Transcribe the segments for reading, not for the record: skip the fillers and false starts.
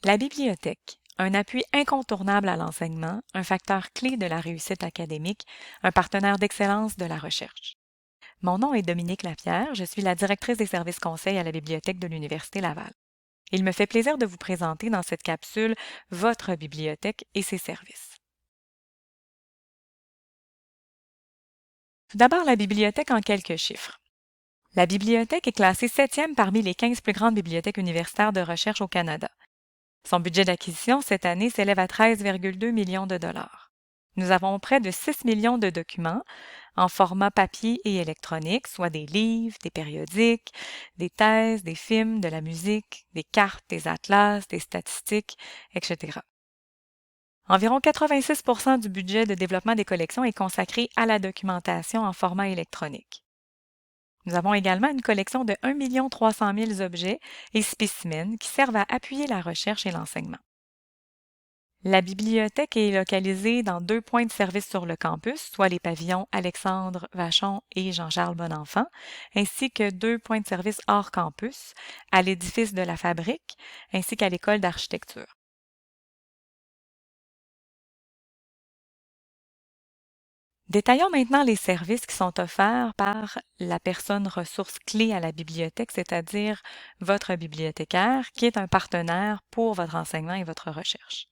La bibliothèque, un appui incontournable à l'enseignement, un facteur clé de la réussite académique, un partenaire d'excellence de la recherche. Mon nom est Dominique Lapierre, je suis la directrice des services conseils à la Bibliothèque de l'Université Laval. Il me fait plaisir de vous présenter dans cette capsule votre bibliothèque et ses services. Tout d'abord, la bibliothèque en quelques chiffres. La bibliothèque est classée 7e parmi les 15 plus grandes bibliothèques universitaires de recherche au Canada. Son budget d'acquisition cette année s'élève à 13,2 millions de dollars. Nous avons près de 6 millions de documents en format papier et électronique, soit des livres, des périodiques, des thèses, des films, de la musique, des cartes, des atlas, des statistiques, etc. Environ 86 du budget de développement des collections est consacré à la documentation en format électronique. Nous avons également une collection de 1 300 000 objets et spécimens qui servent à appuyer la recherche et l'enseignement. La bibliothèque est localisée dans 2 points de service sur le campus, soit les pavillons Alexandre Vachon et Jean-Charles Bonenfant, ainsi que 2 points de service hors campus, à l'édifice de la Fabrique, ainsi qu'à l'école d'architecture. Détaillons maintenant les services qui sont offerts par la personne ressource clé à la bibliothèque, c'est-à-dire votre bibliothécaire, qui est un partenaire pour votre enseignement et votre recherche.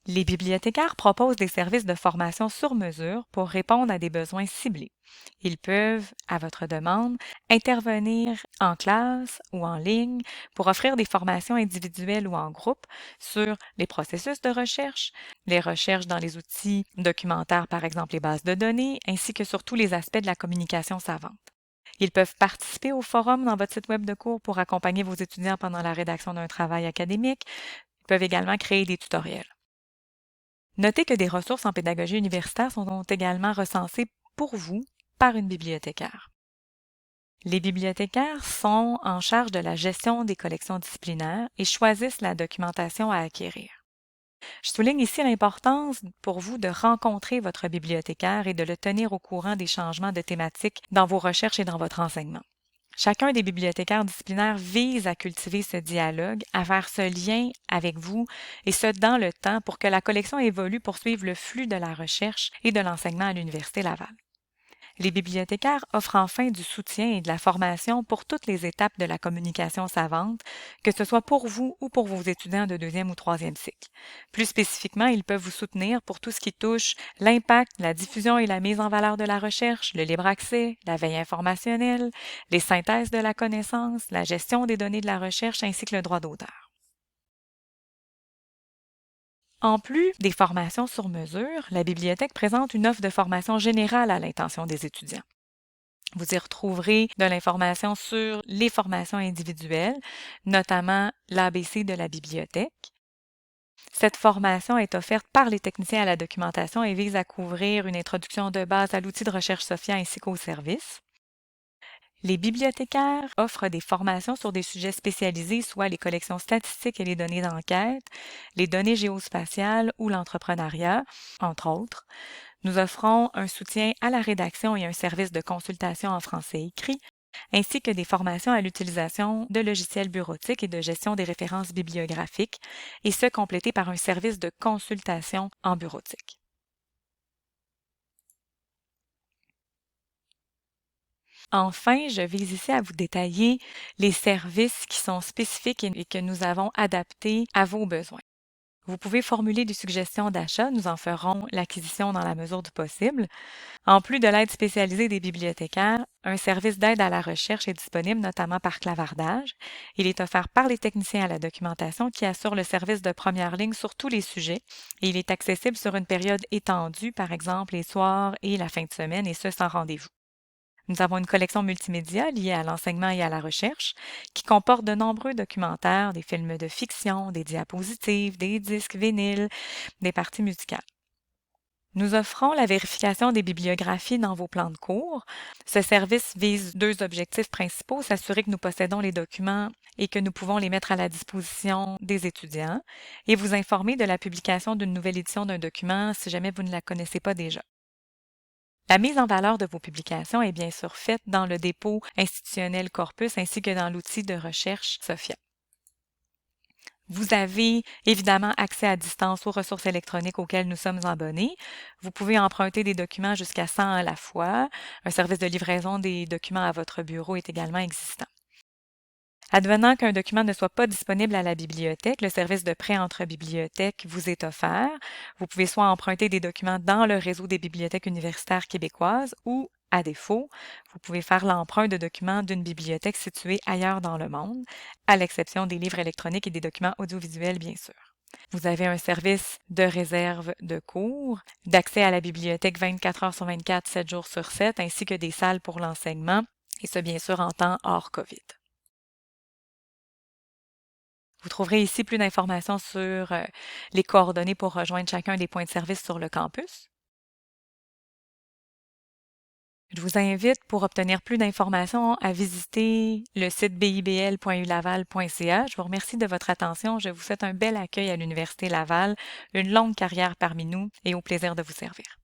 Les bibliothécaires proposent des services de formation sur mesure pour répondre à des besoins ciblés. Ils peuvent, à votre demande, intervenir en classe ou en ligne pour offrir des formations individuelles ou en groupe sur les processus de recherche, les recherches dans les outils documentaires, par exemple les bases de données, ainsi que sur tous les aspects de la communication savante. Ils peuvent participer au forum dans votre site web de cours pour accompagner vos étudiants pendant la rédaction d'un travail académique. Ils peuvent également créer des tutoriels. Notez que des ressources en pédagogie universitaire sont également recensées pour vous par une bibliothécaire. Les bibliothécaires sont en charge de la gestion des collections disciplinaires et choisissent la documentation à acquérir. Je souligne ici l'importance pour vous de rencontrer votre bibliothécaire et de le tenir au courant des changements de thématiques dans vos recherches et dans votre enseignement. Chacun des bibliothécaires disciplinaires vise à cultiver ce dialogue, à faire ce lien avec vous, et ce dans le temps pour que la collection évolue pour suivre le flux de la recherche et de l'enseignement à l'Université Laval. Les bibliothécaires offrent enfin du soutien et de la formation pour toutes les étapes de la communication savante, que ce soit pour vous ou pour vos étudiants de deuxième ou troisième cycle. Plus spécifiquement, ils peuvent vous soutenir pour tout ce qui touche l'impact, la diffusion et la mise en valeur de la recherche, le libre accès, la veille informationnelle, les synthèses de la connaissance, la gestion des données de la recherche ainsi que le droit d'auteur. En plus des formations sur mesure, la bibliothèque présente une offre de formation générale à l'intention des étudiants. Vous y retrouverez de l'information sur les formations individuelles, notamment l'ABC de la bibliothèque. Cette formation est offerte par les techniciens à la documentation et vise à couvrir une introduction de base à l'outil de recherche SOPHIA ainsi qu'aux services. Les bibliothécaires offrent des formations sur des sujets spécialisés, soit les collections statistiques et les données d'enquête, les données géospatiales ou l'entrepreneuriat, entre autres. Nous offrons un soutien à la rédaction et un service de consultation en français écrit, ainsi que des formations à l'utilisation de logiciels bureautiques et de gestion des références bibliographiques, et ce complété par un service de consultation en bureautique. Enfin, je vise ici à vous détailler les services qui sont spécifiques et que nous avons adaptés à vos besoins. Vous pouvez formuler des suggestions d'achat, nous en ferons l'acquisition dans la mesure du possible. En plus de l'aide spécialisée des bibliothécaires, un service d'aide à la recherche est disponible notamment par clavardage. Il est offert par les techniciens à la documentation qui assurent le service de première ligne sur tous les sujets et il est accessible sur une période étendue, par exemple les soirs et la fin de semaine, et ce sans rendez-vous. Nous avons une collection multimédia liée à l'enseignement et à la recherche qui comporte de nombreux documentaires, des films de fiction, des diapositives, des disques vinyles, des parties musicales. Nous offrons la vérification des bibliographies dans vos plans de cours. Ce service vise 2 objectifs principaux, s'assurer que nous possédons les documents et que nous pouvons les mettre à la disposition des étudiants, et vous informer de la publication d'une nouvelle édition d'un document si jamais vous ne la connaissez pas déjà. La mise en valeur de vos publications est bien sûr faite dans le dépôt institutionnel Corpus ainsi que dans l'outil de recherche SOPHIA. Vous avez évidemment accès à distance aux ressources électroniques auxquelles nous sommes abonnés. Vous pouvez emprunter des documents jusqu'à 100 à la fois. Un service de livraison des documents à votre bureau est également existant. Advenant qu'un document ne soit pas disponible à la bibliothèque, le service de prêt entre bibliothèques vous est offert. Vous pouvez soit emprunter des documents dans le réseau des bibliothèques universitaires québécoises ou, à défaut, vous pouvez faire l'emprunt de documents d'une bibliothèque située ailleurs dans le monde, à l'exception des livres électroniques et des documents audiovisuels, bien sûr. Vous avez un service de réserve de cours, d'accès à la bibliothèque 24 heures sur 24, 7 jours sur 7, ainsi que des salles pour l'enseignement, et ce, bien sûr, en temps hors COVID. Vous trouverez ici plus d'informations sur les coordonnées pour rejoindre chacun des points de service sur le campus. Je vous invite, pour obtenir plus d'informations, à visiter le site bibl.ulaval.ca. Je vous remercie de votre attention. Je vous souhaite un bel accueil à l'Université Laval, une longue carrière parmi nous et au plaisir de vous servir.